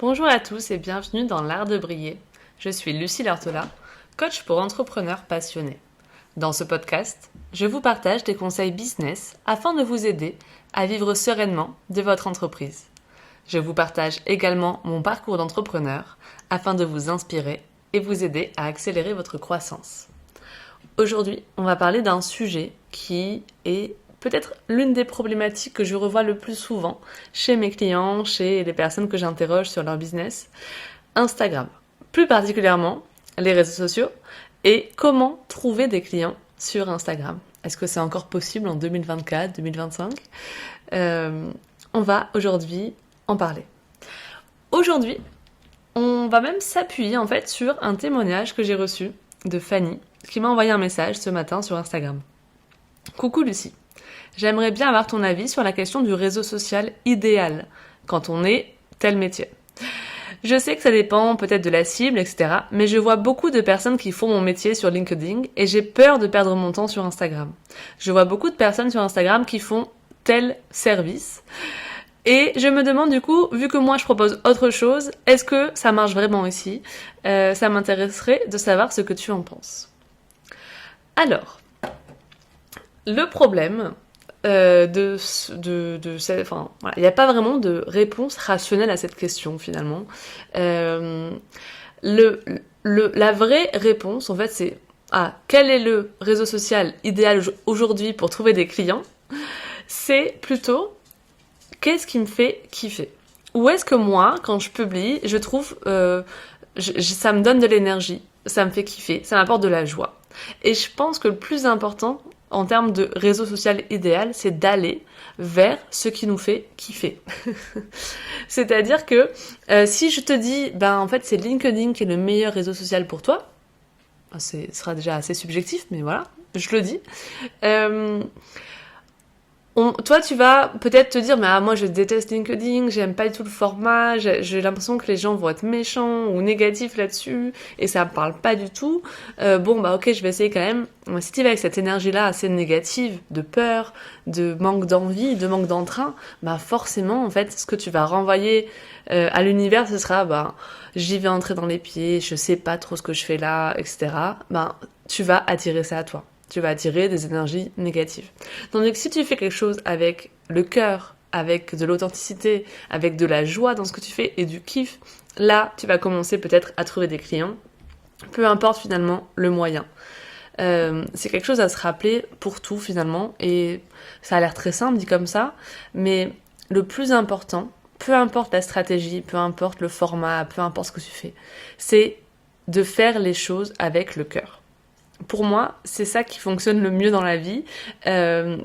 Bonjour à tous et bienvenue dans l'art de briller. Je suis Lucie Lartola, coach pour entrepreneurs passionnés. Dans ce podcast, je vous partage des conseils business afin de vous aider à vivre sereinement de votre entreprise. Je vous partage également mon parcours d'entrepreneur afin de vous inspirer et vous aider à accélérer votre croissance. Aujourd'hui, on va parler d'un sujet qui est peut-être l'une des problématiques que je revois le plus souvent chez mes clients, chez les personnes que j'interroge sur leur business, Instagram. Plus particulièrement, les réseaux sociaux et comment trouver des clients sur Instagram. Est-ce que c'est encore possible en 2024, 2025 ? On va aujourd'hui en parler. Aujourd'hui, on va même s'appuyer en fait sur un témoignage que j'ai reçu de Fanny qui m'a envoyé un message ce matin sur Instagram. Coucou Lucie. J'aimerais bien avoir ton avis sur la question du réseau social idéal quand on est tel métier. Je sais que ça dépend peut-être de la cible, etc. Mais je vois beaucoup de personnes qui font mon métier sur LinkedIn et j'ai peur de perdre mon temps sur Instagram. Je vois beaucoup de personnes sur Instagram qui font tel service. Et je me demande du coup, vu que moi je propose autre chose, est-ce que ça marche vraiment ici ? Ça m'intéresserait de savoir ce que tu en penses. Alors, le problème... il n'y a pas vraiment de réponse rationnelle à cette question finalement. La vraie réponse en fait c'est quel est le réseau social idéal aujourd'hui pour trouver des clients ? C'est plutôt qu'est-ce qui me fait kiffer ? Où est-ce que moi quand je publie je trouve ça me donne de l'énergie, ça me fait kiffer, ça m'apporte de la joie. Et je pense que le plus important en termes de réseau social idéal, c'est d'aller vers ce qui nous fait kiffer. C'est-à-dire que si je te dis, en fait, c'est LinkedIn qui est le meilleur réseau social pour toi, ce sera déjà assez subjectif, mais voilà, je le dis. Toi, tu vas peut-être te dire, mais moi je déteste LinkedIn, j'aime pas du tout le format, j'ai l'impression que les gens vont être méchants ou négatifs là-dessus, et ça me parle pas du tout. Ok, je vais essayer quand même. Si tu vas avec cette énergie-là assez négative, de peur, de manque d'envie, de manque d'entrain, forcément, en fait, ce que tu vas renvoyer à l'univers, ce sera, j'y vais entrer dans les pieds, je sais pas trop ce que je fais là, etc. Tu vas attirer ça à toi. Tu vas attirer des énergies négatives. Tandis que si tu fais quelque chose avec le cœur, avec de l'authenticité, avec de la joie dans ce que tu fais et du kiff, là, tu vas commencer peut-être à trouver des clients, peu importe finalement le moyen. C'est quelque chose à se rappeler pour tout finalement, et ça a l'air très simple dit comme ça, mais le plus important, peu importe la stratégie, peu importe le format, peu importe ce que tu fais, c'est de faire les choses avec le cœur. Pour moi, c'est ça qui fonctionne le mieux dans la vie.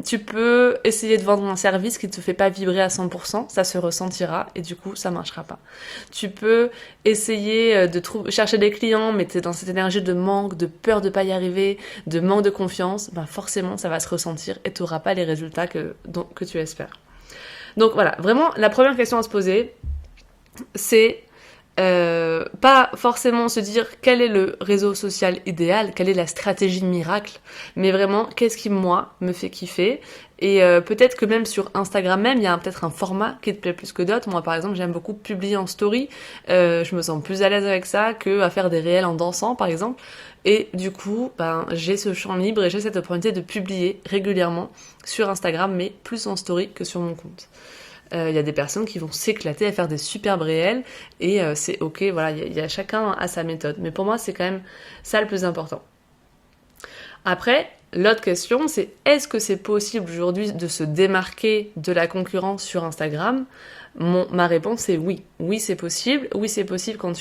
Tu peux essayer de vendre un service qui ne te fait pas vibrer à 100%, ça se ressentira et du coup, ça marchera pas. Tu peux essayer de chercher des clients, mais t'es dans cette énergie de manque, de peur de pas y arriver, de manque de confiance, forcément, ça va se ressentir et tu n'auras pas les résultats que tu espères. Donc voilà, vraiment, la première question à se poser, c'est pas forcément se dire quel est le réseau social idéal, quelle est la stratégie miracle, mais vraiment qu'est-ce qui moi me fait kiffer. Et peut-être que même sur Instagram même, il y a peut-être un format qui te plaît plus que d'autres. Moi par exemple, j'aime beaucoup publier en story, je me sens plus à l'aise avec ça que à faire des réels en dansant par exemple. Et du coup, j'ai ce champ libre et j'ai cette opportunité de publier régulièrement sur Instagram, mais plus en story que sur mon compte. Il y a des personnes qui vont s'éclater à faire des superbes réels et c'est ok, voilà, il y a chacun à sa méthode. Mais pour moi, c'est quand même ça le plus important. Après, l'autre question, c'est est-ce que c'est possible aujourd'hui de se démarquer de la concurrence sur Instagram ? Ma réponse est oui. Oui, c'est possible. Oui, c'est possible quand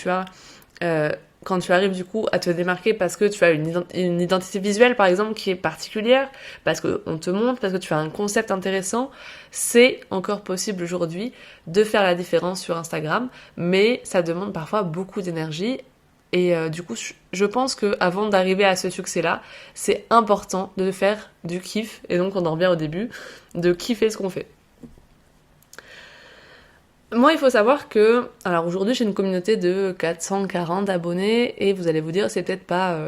tu arrives du coup à te démarquer parce que tu as une identité visuelle par exemple qui est particulière, parce qu'on te montre, parce que tu as un concept intéressant, c'est encore possible aujourd'hui de faire la différence sur Instagram, mais ça demande parfois beaucoup d'énergie et du coup je pense que avant d'arriver à ce succès-là, c'est important de faire du kiff, et donc on en revient au début, de kiffer ce qu'on fait. Moi, il faut savoir que, alors aujourd'hui, j'ai une communauté de 440 abonnés et vous allez vous dire, c'est peut-être pas,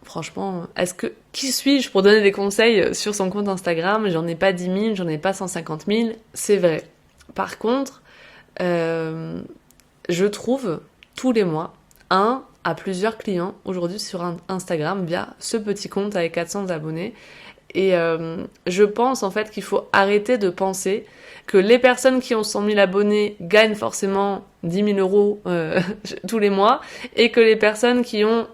franchement, qui suis-je pour donner des conseils sur son compte Instagram ? J'en ai pas 10 000, j'en ai pas 150 000, c'est vrai. Par contre, je trouve tous les mois un à plusieurs clients aujourd'hui sur Instagram via ce petit compte avec 400 abonnés. Et je pense en fait qu'il faut arrêter de penser que les personnes qui ont 100 000 abonnés gagnent forcément 10 000 euros tous les mois et que les personnes qui ont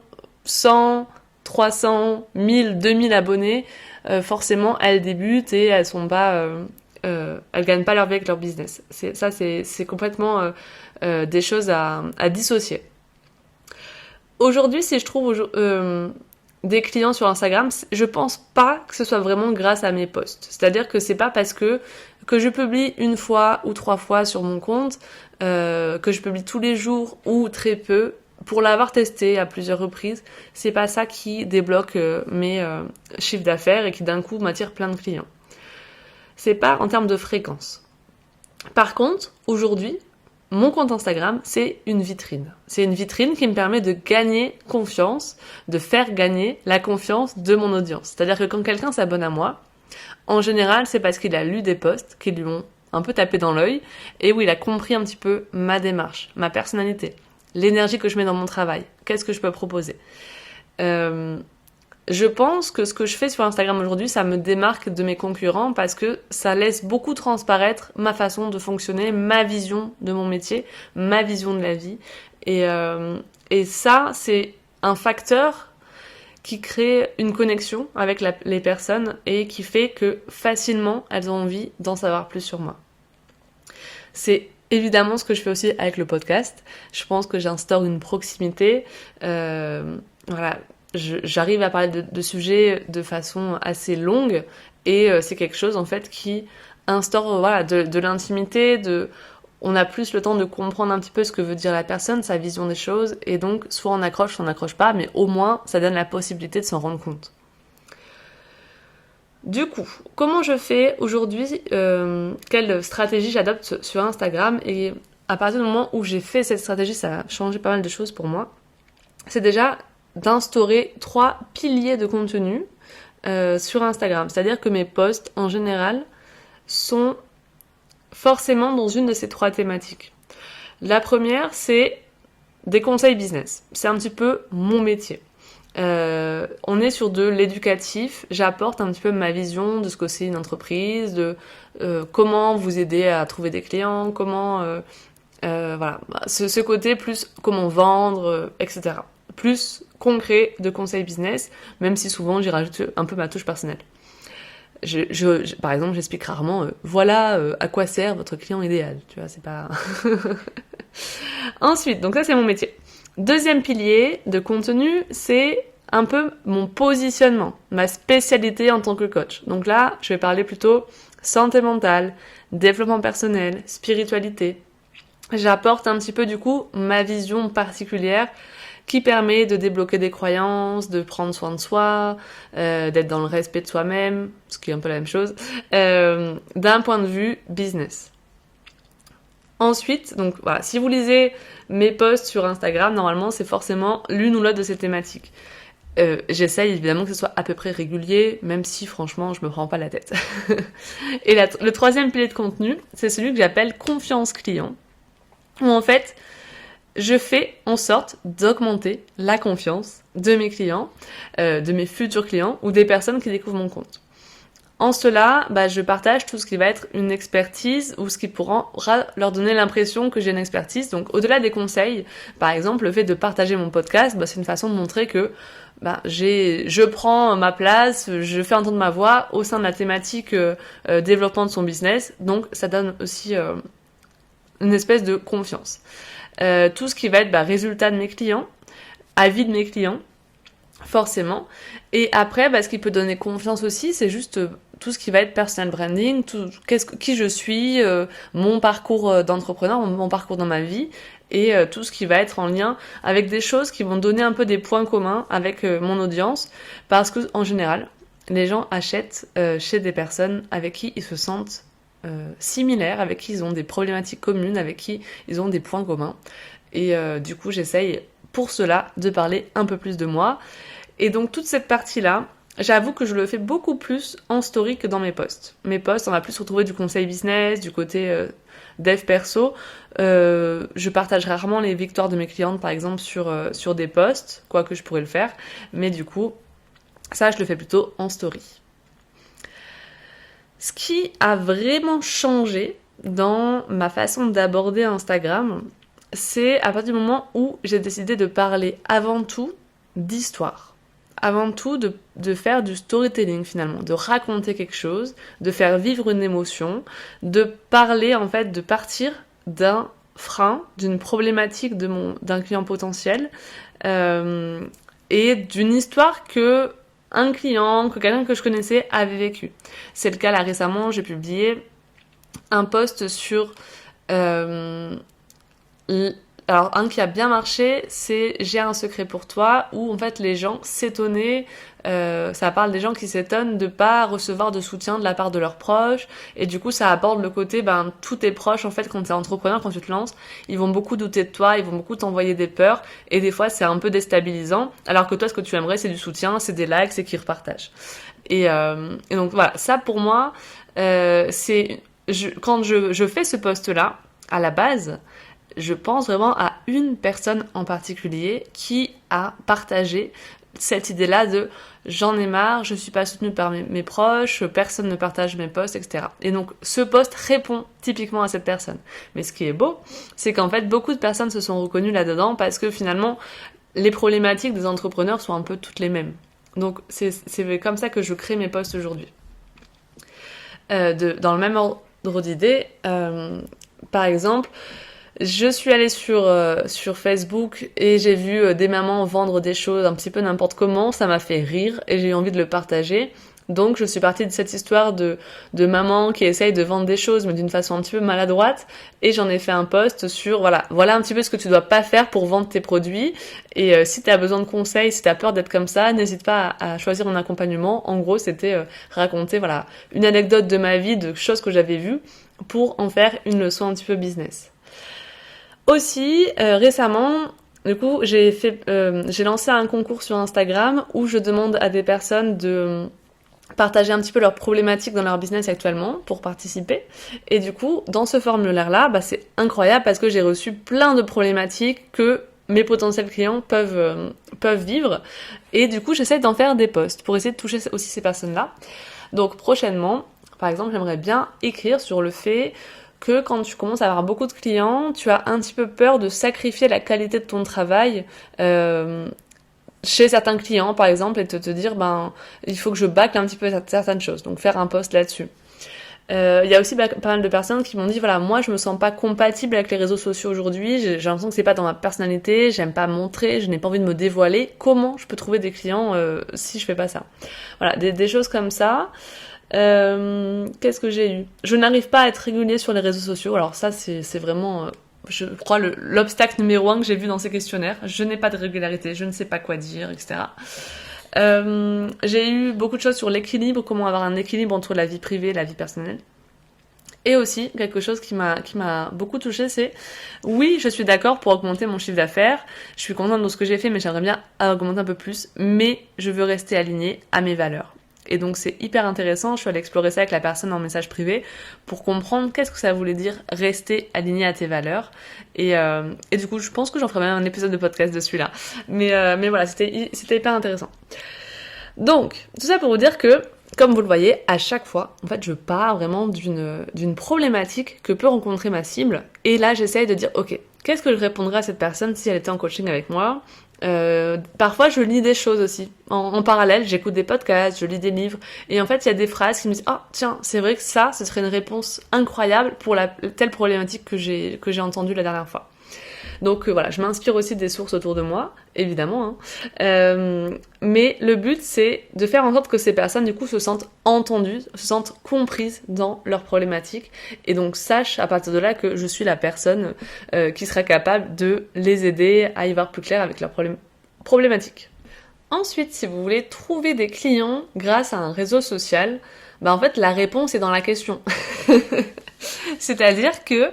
100, 300, 1000, 2000 abonnés, forcément elles débutent et elles sont pas... elles gagnent pas leur vie avec leur business. C'est complètement des choses à dissocier. Aujourd'hui, si je trouve des clients sur Instagram, je pense pas que ce soit vraiment grâce à mes posts. C'est-à-dire que c'est pas parce que je publie une fois ou 3 fois sur mon compte, que je publie tous les jours ou très peu, pour l'avoir testé à plusieurs reprises, c'est pas ça qui débloque mes chiffres d'affaires et qui d'un coup m'attire plein de clients. C'est pas en termes de fréquence. Par contre, aujourd'hui, mon compte Instagram, c'est une vitrine. C'est une vitrine qui me permet de gagner confiance, de faire gagner la confiance de mon audience. C'est-à-dire que quand quelqu'un s'abonne à moi, en général, c'est parce qu'il a lu des posts qui lui ont un peu tapé dans l'œil et où il a compris un petit peu ma démarche, ma personnalité, l'énergie que je mets dans mon travail, qu'est-ce que je peux proposer. Je pense que ce que je fais sur Instagram aujourd'hui, ça me démarque de mes concurrents parce que ça laisse beaucoup transparaître ma façon de fonctionner, ma vision de mon métier, ma vision de la vie. Et ça, c'est un facteur qui crée une connexion avec les personnes et qui fait que facilement, elles ont envie d'en savoir plus sur moi. C'est évidemment ce que je fais aussi avec le podcast. Je pense que j'instaure une proximité. Voilà. J'arrive à parler de sujets de façon assez longue et c'est quelque chose en fait qui instaure de l'intimité, on a plus le temps de comprendre un petit peu ce que veut dire la personne, sa vision des choses et donc soit on accroche, soit on n'accroche pas, mais au moins ça donne la possibilité de s'en rendre compte. Du coup, comment je fais aujourd'hui, quelle stratégie j'adopte sur Instagram et à partir du moment où j'ai fait cette stratégie, ça a changé pas mal de choses pour moi. C'est déjà d'instaurer 3 piliers de contenu sur Instagram. C'est-à-dire que mes posts, en général, sont forcément dans une de ces 3 thématiques. La première, c'est des conseils business. C'est un petit peu mon métier. On est sur de l'éducatif. J'apporte un petit peu ma vision de ce que c'est une entreprise, de comment vous aider à trouver des clients, comment... voilà, ce côté plus comment vendre, etc. Plus concret de conseils business, même si souvent j'y rajoute un peu ma touche personnelle. Par exemple, j'explique rarement voilà à quoi sert votre client idéal. Tu vois, c'est pas... Ensuite, donc ça c'est mon métier. Deuxième pilier de contenu, c'est un peu mon positionnement, ma spécialité en tant que coach. Donc là, je vais parler plutôt santé mentale, développement personnel, spiritualité. J'apporte un petit peu du coup ma vision particulière qui permet de débloquer des croyances, de prendre soin de soi, d'être dans le respect de soi-même, ce qui est un peu la même chose, d'un point de vue business. Ensuite, donc voilà, si vous lisez mes posts sur Instagram, normalement c'est forcément l'une ou l'autre de ces thématiques. J'essaye évidemment que ce soit à peu près régulier, même si franchement je me prends pas la tête. Et le troisième pilier de contenu, c'est celui que j'appelle confiance client, où en fait je fais en sorte d'augmenter la confiance de mes clients, de mes futurs clients ou des personnes qui découvrent mon compte. En cela, je partage tout ce qui va être une expertise ou ce qui pourra leur donner l'impression que j'ai une expertise. Donc au-delà des conseils, par exemple, le fait de partager mon podcast, c'est une façon de montrer que je prends ma place, je fais entendre ma voix au sein de la thématique développement de son business. Donc ça donne aussi une espèce de confiance. Tout ce qui va être résultat de mes clients, avis de mes clients, forcément. Et après, ce qui peut donner confiance aussi, c'est juste tout ce qui va être personal branding, qui je suis, mon parcours d'entrepreneur, mon parcours dans ma vie, et tout ce qui va être en lien avec des choses qui vont donner un peu des points communs avec mon audience, parce que en général, les gens achètent chez des personnes avec qui ils se sentent similaires, avec qui ils ont des problématiques communes, avec qui ils ont des points communs. Et du coup, j'essaye pour cela de parler un peu plus de moi. Et donc toute cette partie-là, j'avoue que je le fais beaucoup plus en story que dans mes posts. Mes posts, on va plus retrouver du conseil business, du côté dev perso. Je partage rarement les victoires de mes clientes, par exemple, sur des posts, quoique je pourrais le faire. Mais du coup, ça, je le fais plutôt en story. Ce qui a vraiment changé dans ma façon d'aborder Instagram, c'est à partir du moment où j'ai décidé de parler avant tout d'histoire. Avant tout de faire du storytelling finalement, de raconter quelque chose, de faire vivre une émotion, de parler en fait, de partir d'un frein, d'une problématique d'un client potentiel et d'une histoire que un client, que quelqu'un que je connaissais avait vécu. C'est le cas là récemment, j'ai publié un post sur alors un qui a bien marché, c'est J'ai un secret pour toi, où en fait les gens s'étonnaient, ça parle des gens qui s'étonnent de pas recevoir de soutien de la part de leurs proches, et du coup ça aborde le côté, tous tes proches en fait quand t'es entrepreneur, quand tu te lances, ils vont beaucoup douter de toi, ils vont beaucoup t'envoyer des peurs, et des fois c'est un peu déstabilisant, alors que toi ce que tu aimerais c'est du soutien, c'est des likes, c'est qu'ils repartagent. Et donc voilà, ça pour moi, quand je fais ce post-là, à la base, je pense vraiment à une personne en particulier qui a partagé cette idée-là de j'en ai marre, je suis pas soutenue par mes proches, personne ne partage mes posts, etc. Et donc ce post répond typiquement à cette personne. Mais ce qui est beau, c'est qu'en fait beaucoup de personnes se sont reconnues là-dedans parce que finalement les problématiques des entrepreneurs sont un peu toutes les mêmes. Donc c'est comme ça que je crée mes posts aujourd'hui. Dans le même ordre d'idée, par exemple, je suis allée sur Facebook et j'ai vu des mamans vendre des choses un petit peu n'importe comment, ça m'a fait rire et j'ai eu envie de le partager. Donc je suis partie de cette histoire de maman qui essaye de vendre des choses mais d'une façon un petit peu maladroite et j'en ai fait un post sur voilà un petit peu ce que tu dois pas faire pour vendre tes produits et si t'as besoin de conseils, si t'as peur d'être comme ça, n'hésite pas à choisir mon accompagnement. En gros c'était raconter voilà une anecdote de ma vie, de choses que j'avais vues pour en faire une leçon un petit peu business. Aussi, récemment, du coup, j'ai lancé un concours sur Instagram où je demande à des personnes de partager un petit peu leurs problématiques dans leur business actuellement pour participer. Et du coup, dans ce formulaire-là, c'est incroyable parce que j'ai reçu plein de problématiques que mes potentiels clients peuvent vivre. Et du coup, j'essaie d'en faire des posts pour essayer de toucher aussi ces personnes-là. Donc prochainement, par exemple, j'aimerais bien écrire sur le fait que quand tu commences à avoir beaucoup de clients, tu as un petit peu peur de sacrifier la qualité de ton travail chez certains clients, par exemple, et te dire, il faut que je bâcle un petit peu certaines choses. Donc faire un post là-dessus. Il y a aussi pas mal de personnes qui m'ont dit, voilà, moi je me sens pas compatible avec les réseaux sociaux aujourd'hui, j'ai l'impression que c'est pas dans ma personnalité, j'aime pas montrer, je n'ai pas envie de me dévoiler. Comment je peux trouver des clients si je fais pas ça? Voilà, des choses comme ça. Qu'est-ce que j'ai eu? Je n'arrive pas à être régulier sur les réseaux sociaux. Alors ça, c'est vraiment, je crois, l'obstacle numéro 1 que j'ai vu dans ces questionnaires. Je n'ai pas de régularité, je ne sais pas quoi dire, etc. J'ai eu beaucoup de choses sur l'équilibre, comment avoir un équilibre entre la vie privée et la vie personnelle. Et aussi, quelque chose qui m'a beaucoup touchée, c'est oui, je suis d'accord pour augmenter mon chiffre d'affaires. Je suis contente de ce que j'ai fait, mais j'aimerais bien augmenter un peu plus. Mais je veux rester alignée à mes valeurs. Et donc c'est hyper intéressant, je suis allée explorer ça avec la personne en message privé pour comprendre qu'est-ce que ça voulait dire rester aligné à tes valeurs. Et du coup je pense que j'en ferai même un épisode de podcast de celui-là. Mais voilà, c'était hyper intéressant. Donc, tout ça pour vous dire que, comme vous le voyez, à chaque fois, en fait, je pars vraiment d'une problématique que peut rencontrer ma cible. Et là, j'essaye de dire, ok, qu'est-ce que je répondrais à cette personne si elle était en coaching avec moi ? Parfois je lis des choses aussi en parallèle, j'écoute des podcasts, je lis des livres et en fait il y a des phrases qui me disent tiens, c'est vrai que ça, ce serait une réponse incroyable pour telle problématique que j'ai entendue la dernière fois. Donc voilà, je m'inspire aussi des sources autour de moi, évidemment, mais le but c'est de faire en sorte que ces personnes du coup se sentent entendues, se sentent comprises dans leurs problématiques et donc sachent à partir de là que je suis la personne qui sera capable de les aider à y voir plus clair avec leurs problématiques. Ensuite, si vous voulez trouver des clients grâce à un réseau social, en fait la réponse est dans la question. C'est-à-dire que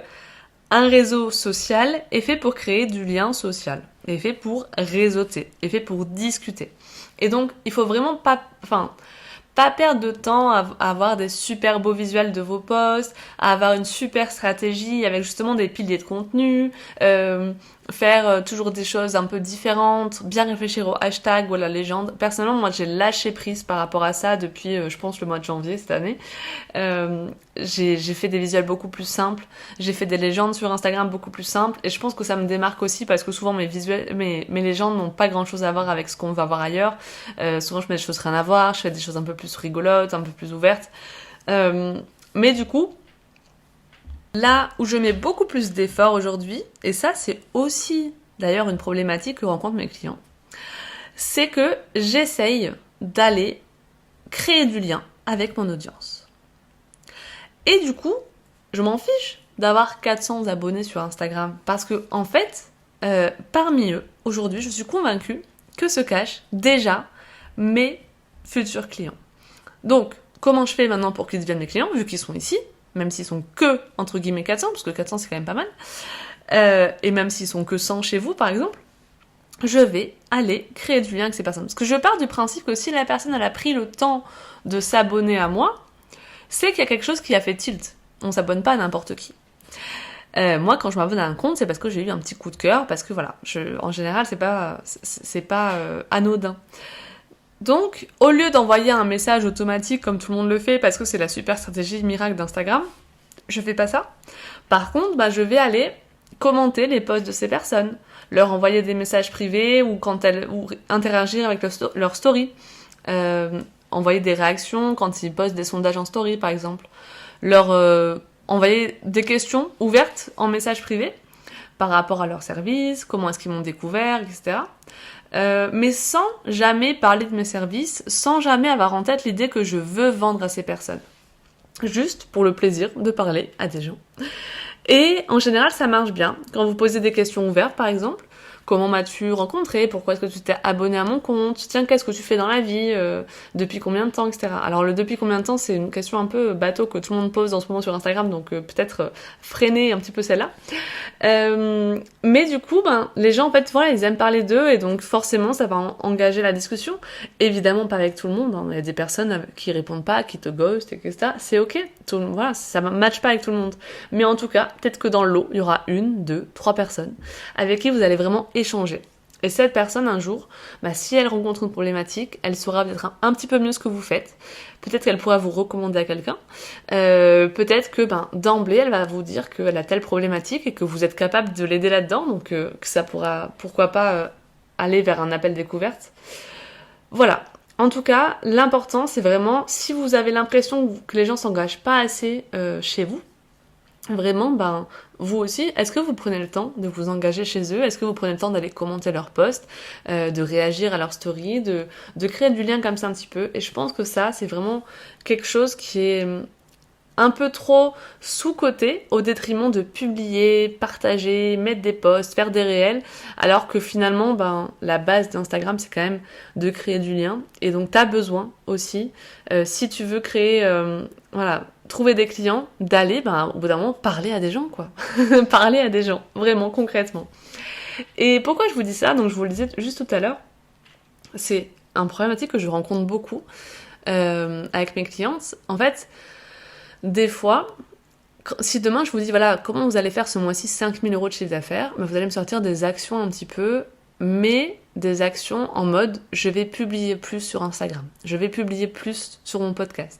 un réseau social est fait pour créer du lien social. est fait pour réseauter, est fait pour discuter. Et donc, il faut vraiment pas perdre de temps à avoir des super beaux visuels de vos posts, à avoir une super stratégie avec justement des piliers de contenu, faire toujours des choses un peu différentes, bien réfléchir au hashtag ou à la légende. Personnellement, moi, j'ai lâché prise par rapport à ça depuis, je pense, le mois de janvier cette année. J'ai fait des visuels beaucoup plus simples, j'ai fait des légendes sur Instagram beaucoup plus simples, et je pense que ça me démarque aussi parce que souvent mes légendes n'ont pas grand chose à voir avec ce qu'on va voir ailleurs. Souvent je mets des choses rien à voir, je fais des choses un peu plus rigolotes, un peu plus ouvertes. Mais du coup, là où je mets beaucoup plus d'efforts aujourd'hui, et ça c'est aussi d'ailleurs une problématique que rencontrent mes clients, c'est que j'essaye d'aller créer du lien avec mon audience. Et du coup, je m'en fiche d'avoir 400 abonnés sur Instagram parce que, en fait, parmi eux, aujourd'hui, je suis convaincue que se cachent déjà mes futurs clients. Donc, comment je fais maintenant pour qu'ils deviennent mes clients, vu qu'ils sont ici, même s'ils sont que, entre guillemets, 400, parce que 400 c'est quand même pas mal, et même s'ils sont que 100 chez vous, par exemple, je vais aller créer du lien avec ces personnes. Parce que je pars du principe que si la personne elle a pris le temps de s'abonner à moi, c'est qu'il y a quelque chose qui a fait tilt. On s'abonne pas à n'importe qui. Moi, quand je m'abonne à un compte, c'est parce que j'ai eu un petit coup de cœur, parce que voilà, en général, c'est pas anodin. Donc, au lieu d'envoyer un message automatique comme tout le monde le fait, parce que c'est la super stratégie miracle d'Instagram, je fais pas ça. Par contre, je vais aller commenter les posts de ces personnes, leur envoyer des messages privés ou interagir avec leur story. Envoyer des réactions quand ils postent des sondages en story, par exemple. Leur envoyer des questions ouvertes en message privé par rapport à leur service, comment est-ce qu'ils m'ont découvert, etc. Mais sans jamais parler de mes services, sans jamais avoir en tête l'idée que je veux vendre à ces personnes. Juste pour le plaisir de parler à des gens. Et en général, ça marche bien. Quand vous posez des questions ouvertes, par exemple, comment m'as-tu rencontré? Pourquoi est-ce que tu t'es abonné à mon compte? Tiens, qu'est-ce que tu fais dans la vie? Depuis combien de temps, etc. Alors, le depuis combien de temps, c'est une question un peu bateau que tout le monde pose en ce moment sur Instagram, donc peut-être freiner un petit peu celle-là. Mais du coup, les gens, en fait, voilà, ils aiment parler d'eux, et donc forcément, ça va engager la discussion. Évidemment, pas avec tout le monde, hein. Il y a des personnes qui répondent pas, qui te ghostent, etc. C'est ok. Voilà, ça matche pas avec tout le monde. Mais en tout cas, peut-être que dans le lot, il y aura 1, 2, 3 personnes avec qui vous allez vraiment échanger. Et cette personne, un jour, si elle rencontre une problématique, elle saura peut-être un petit peu mieux ce que vous faites. Peut-être qu'elle pourra vous recommander à quelqu'un. Peut-être que d'emblée, elle va vous dire qu'elle a telle problématique et que vous êtes capable de l'aider là-dedans. Donc que ça pourra, pourquoi pas, aller vers un appel découverte. Voilà. En tout cas, l'important, c'est vraiment, si vous avez l'impression que les gens s'engagent pas assez chez vous, vraiment, vous aussi, est-ce que vous prenez le temps de vous engager chez eux? Est-ce que vous prenez le temps d'aller commenter leurs posts, de réagir à leurs stories, de créer du lien comme ça un petit peu? Et je pense que ça, c'est vraiment quelque chose qui est un peu trop sous-coté au détriment de publier, partager, mettre des posts, faire des réels, alors que finalement, la base d'Instagram, c'est quand même de créer du lien. Et donc, t'as besoin aussi, si tu veux créer, trouver des clients, d'aller, au bout d'un moment, parler à des gens, quoi. Parler à des gens, vraiment, concrètement. Et pourquoi je vous dis ça? Donc, je vous le disais juste tout à l'heure, c'est un problématique que je rencontre beaucoup avec mes clientes. En fait, des fois, si demain je vous dis, voilà, comment vous allez faire ce mois-ci 5 000 € de chiffre d'affaires, vous allez me sortir des actions un petit peu, mais des actions en mode, je vais publier plus sur Instagram, je vais publier plus sur mon podcast,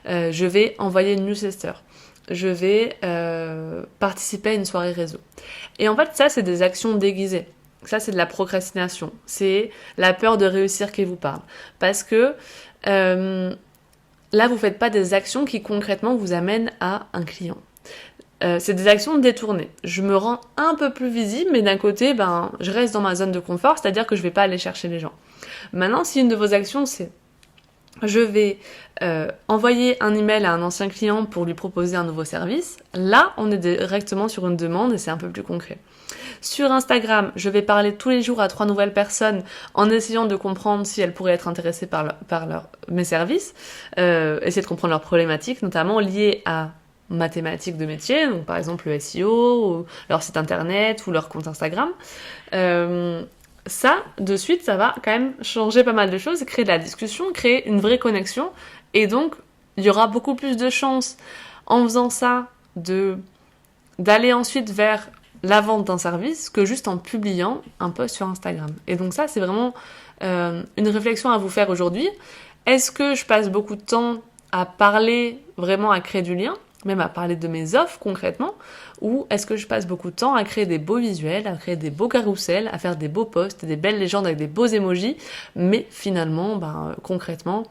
je vais envoyer une newsletter, je vais participer à une soirée réseau. Et en fait, ça, c'est des actions déguisées. Ça, c'est de la procrastination. C'est la peur de réussir qui vous parle. Parce que là, vous faites pas des actions qui concrètement vous amènent à un client. C'est des actions détournées. Je me rends un peu plus visible, mais d'un côté, je reste dans ma zone de confort, c'est-à-dire que je vais pas aller chercher les gens. Maintenant, si une de vos actions, c'est je vais envoyer un email à un ancien client pour lui proposer un nouveau service, là, on est directement sur une demande et c'est un peu plus concret. Sur Instagram, je vais parler tous les jours à 3 nouvelles personnes en essayant de comprendre si elles pourraient être intéressées par mes services, essayer de comprendre leurs problématiques, notamment liées à mathématiques de métier, donc par exemple le SEO, ou leur site internet, ou leur compte Instagram, ça, de suite, ça va quand même changer pas mal de choses, créer de la discussion, créer une vraie connexion, et donc il y aura beaucoup plus de chances en faisant ça d'aller ensuite vers la vente d'un service que juste en publiant un post sur Instagram. Et donc ça, c'est vraiment une réflexion à vous faire aujourd'hui. Est-ce que je passe beaucoup de temps à parler, vraiment à créer du lien, même à parler de mes offres concrètement, ou est-ce que je passe beaucoup de temps à créer des beaux visuels, à créer des beaux carousels, à faire des beaux posts, des belles légendes avec des beaux emojis, mais finalement, concrètement,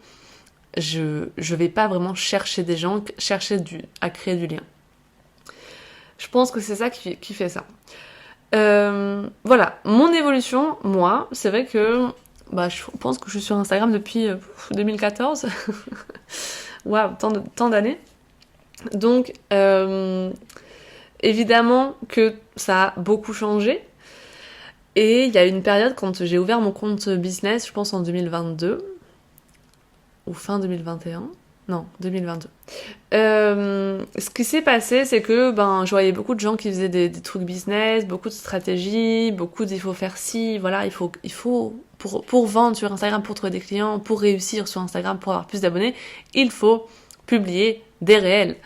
je vais pas vraiment chercher des gens, à créer du lien. Je pense que c'est ça qui fait ça. Voilà, mon évolution, moi, c'est vrai que je pense que je suis sur Instagram depuis 2014. Waouh, tant d'années. Donc, évidemment que ça a beaucoup changé. Et il y a une période quand j'ai ouvert mon compte business, je pense en 2022, ou fin 2021. Non, 2022. Ce qui s'est passé, c'est que je voyais beaucoup de gens qui faisaient des trucs business, beaucoup de stratégies, beaucoup d'il faut faire ci, voilà, il faut pour vendre sur Instagram, pour trouver des clients, pour réussir sur Instagram, pour avoir plus d'abonnés, il faut publier des réels.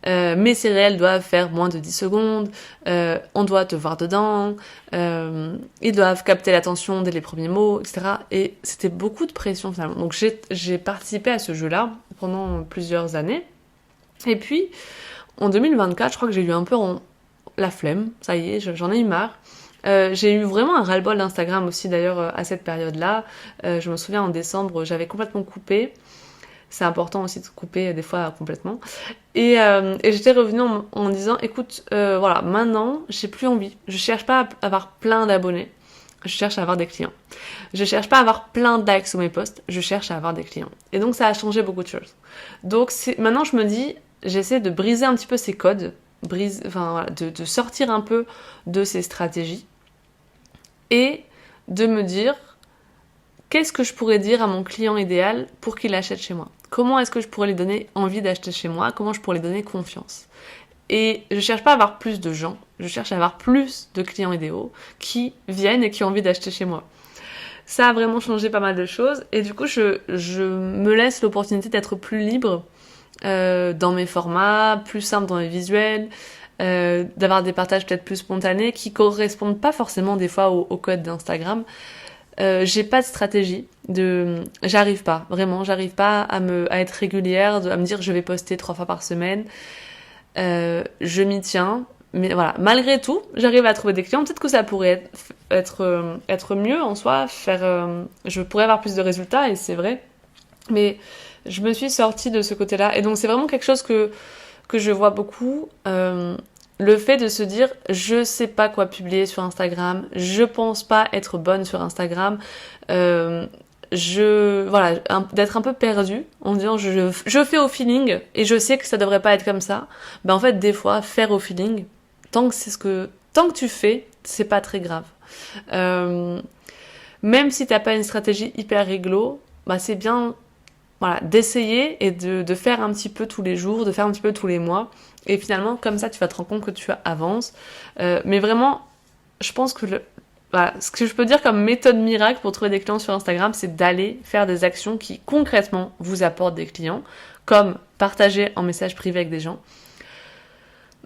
Mais ces réels doivent faire moins de 10 secondes, on doit te voir dedans, ils doivent capter l'attention dès les premiers mots, etc. Et c'était beaucoup de pression finalement. Donc j'ai participé à ce jeu-là pendant plusieurs années. Et puis, en 2024, je crois que j'ai eu un peu la flemme, ça y est, j'en ai eu marre. J'ai eu vraiment un ras-le-bol d'Instagram aussi d'ailleurs à cette période-là. Je me souviens en décembre, j'avais complètement coupé. C'est important aussi de couper des fois complètement. Et j'étais revenue en disant, écoute, voilà, maintenant, j'ai plus envie. Je cherche pas à avoir plein d'abonnés. Je cherche à avoir des clients. Je cherche pas à avoir plein de likes sur mes posts. Je cherche à avoir des clients. Et donc, ça a changé beaucoup de choses. Donc, maintenant, je me dis, j'essaie de briser un petit peu ces codes. De sortir un peu de ces stratégies. Et de me dire, qu'est-ce que je pourrais dire à mon client idéal pour qu'il achète chez moi ? Comment est-ce que je pourrais lui donner envie d'acheter chez moi ? Comment je pourrais lui donner confiance ? Et je cherche pas à avoir plus de gens, je cherche à avoir plus de clients idéaux qui viennent et qui ont envie d'acheter chez moi. Ça a vraiment changé pas mal de choses et du coup je me laisse l'opportunité d'être plus libre dans mes formats, plus simple dans mes visuels, d'avoir des partages peut-être plus spontanés qui correspondent pas forcément des fois au code d'Instagram. J'ai pas de stratégie, j'arrive pas à être régulière, à me dire je vais poster 3 fois par semaine. Je m'y tiens, mais voilà, malgré tout, j'arrive à trouver des clients. Peut-être que ça pourrait être mieux en soi, je pourrais avoir plus de résultats et c'est vrai. Mais je me suis sortie de ce côté-là et donc c'est vraiment quelque chose que je vois beaucoup. Le fait de se dire je sais pas quoi publier sur Instagram, je pense pas être bonne sur Instagram, d'être un peu perdue en disant je fais au feeling et je sais que ça devrait pas être comme ça. En fait des fois faire au feeling, tant que tu fais, c'est pas très grave. Même si t'as pas une stratégie hyper réglo, c'est bien d'essayer et de faire un petit peu tous les jours, de faire un petit peu tous les mois. Et finalement, comme ça, tu vas te rendre compte que tu avances. Mais vraiment, je pense que ce que je peux dire comme méthode miracle pour trouver des clients sur Instagram, c'est d'aller faire des actions qui concrètement vous apportent des clients, comme partager en message privé avec des gens,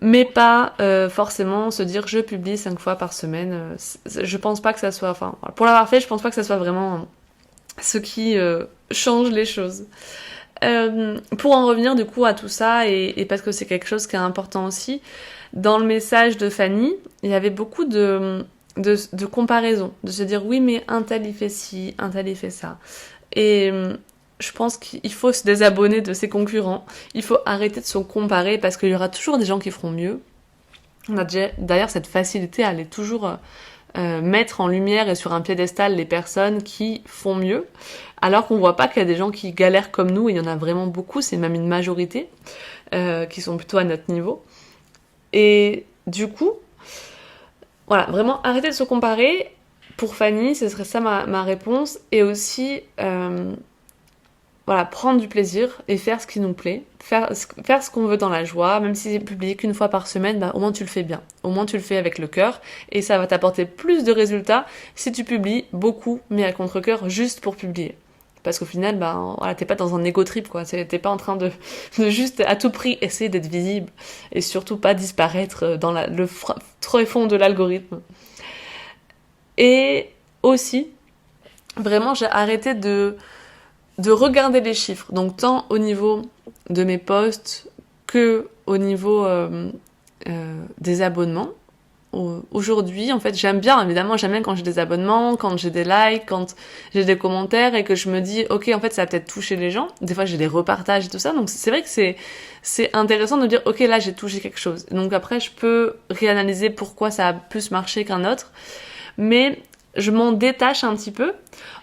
mais pas forcément se dire je publie 5 fois par semaine. Je pense pas que ça soit... pour l'avoir fait, je pense pas que ça soit vraiment ce qui change les choses. Pour en revenir du coup à tout ça et parce que c'est quelque chose qui est important aussi, dans le message de Fanny, il y avait beaucoup de comparaison, de se dire oui mais un tel il fait ci, un tel il fait ça. Et je pense qu'il faut se désabonner de ses concurrents, il faut arrêter de se comparer parce qu'il y aura toujours des gens qui feront mieux. On a déjà d'ailleurs cette facilité à aller toujours mettre en lumière et sur un piédestal les personnes qui font mieux, alors qu'on voit pas qu'il y a des gens qui galèrent comme nous, et il y en a vraiment beaucoup, c'est même une majorité, qui sont plutôt à notre niveau. Et du coup, voilà, vraiment arrêter de se comparer. Pour Fanny, ce serait ça ma réponse, et aussi voilà, prendre du plaisir et faire ce qui nous plaît, faire ce qu'on veut dans la joie, même si c'est publié qu'une fois par semaine, au moins tu le fais bien, au moins tu le fais avec le cœur, et ça va t'apporter plus de résultats si tu publies beaucoup, mais à contre-cœur, juste pour publier. Parce qu'au final, voilà, t'es pas dans un ego trip, quoi. T'es pas en train de juste à tout prix essayer d'être visible et surtout pas disparaître dans le tréfonds de l'algorithme. Et aussi, vraiment, j'ai arrêté de regarder les chiffres. Donc, tant au niveau de mes posts que au niveau des abonnements. Aujourd'hui, en fait, j'aime bien quand j'ai des abonnements, quand j'ai des likes, quand j'ai des commentaires et que je me dis, ok, en fait, ça a peut-être touché les gens. Des fois, j'ai des repartages et tout ça. Donc, c'est vrai que c'est intéressant de dire, ok, là, j'ai touché quelque chose. Donc après, je peux réanalyser pourquoi ça a plus marché qu'un autre. Mais je m'en détache un petit peu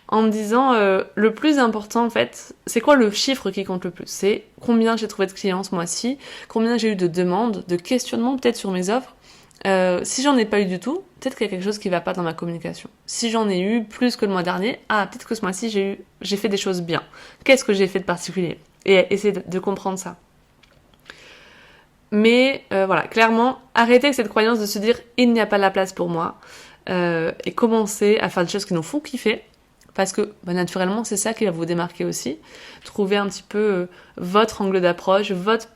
en me disant, le plus important, en fait, c'est quoi le chiffre qui compte le plus? C'est combien j'ai trouvé de clients ce mois-ci, combien j'ai eu de demandes, de questionnements peut-être sur mes offres. Si j'en ai pas eu du tout, peut-être qu'il y a quelque chose qui va pas dans ma communication. Si j'en ai eu plus que le mois dernier, peut-être que ce mois-ci j'ai fait des choses bien. Qu'est-ce que j'ai fait de particulier? Et essayer de comprendre ça. Mais voilà, clairement, arrêtez avec cette croyance de se dire il n'y a pas la place pour moi et commencer à faire des choses qui nous font kiffer. Parce que naturellement, c'est ça qui va vous démarquer aussi. Trouver un petit peu votre angle d'approche, votre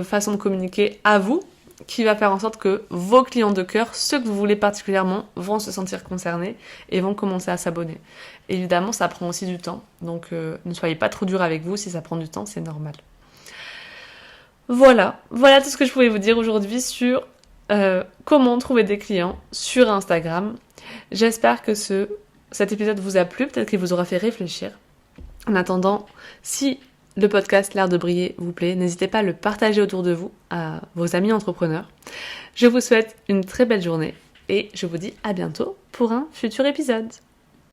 façon de communiquer à vous, qui va faire en sorte que vos clients de cœur, ceux que vous voulez particulièrement, vont se sentir concernés et vont commencer à s'abonner. Évidemment, ça prend aussi du temps, donc ne soyez pas trop dur avec vous, si ça prend du temps, c'est normal. Voilà tout ce que je pouvais vous dire aujourd'hui sur comment trouver des clients sur Instagram. J'espère que cet épisode vous a plu, peut-être qu'il vous aura fait réfléchir. En attendant, si le podcast L'Art de Briller vous plaît, n'hésitez pas à le partager autour de vous, à vos amis entrepreneurs. Je vous souhaite une très belle journée et je vous dis à bientôt pour un futur épisode.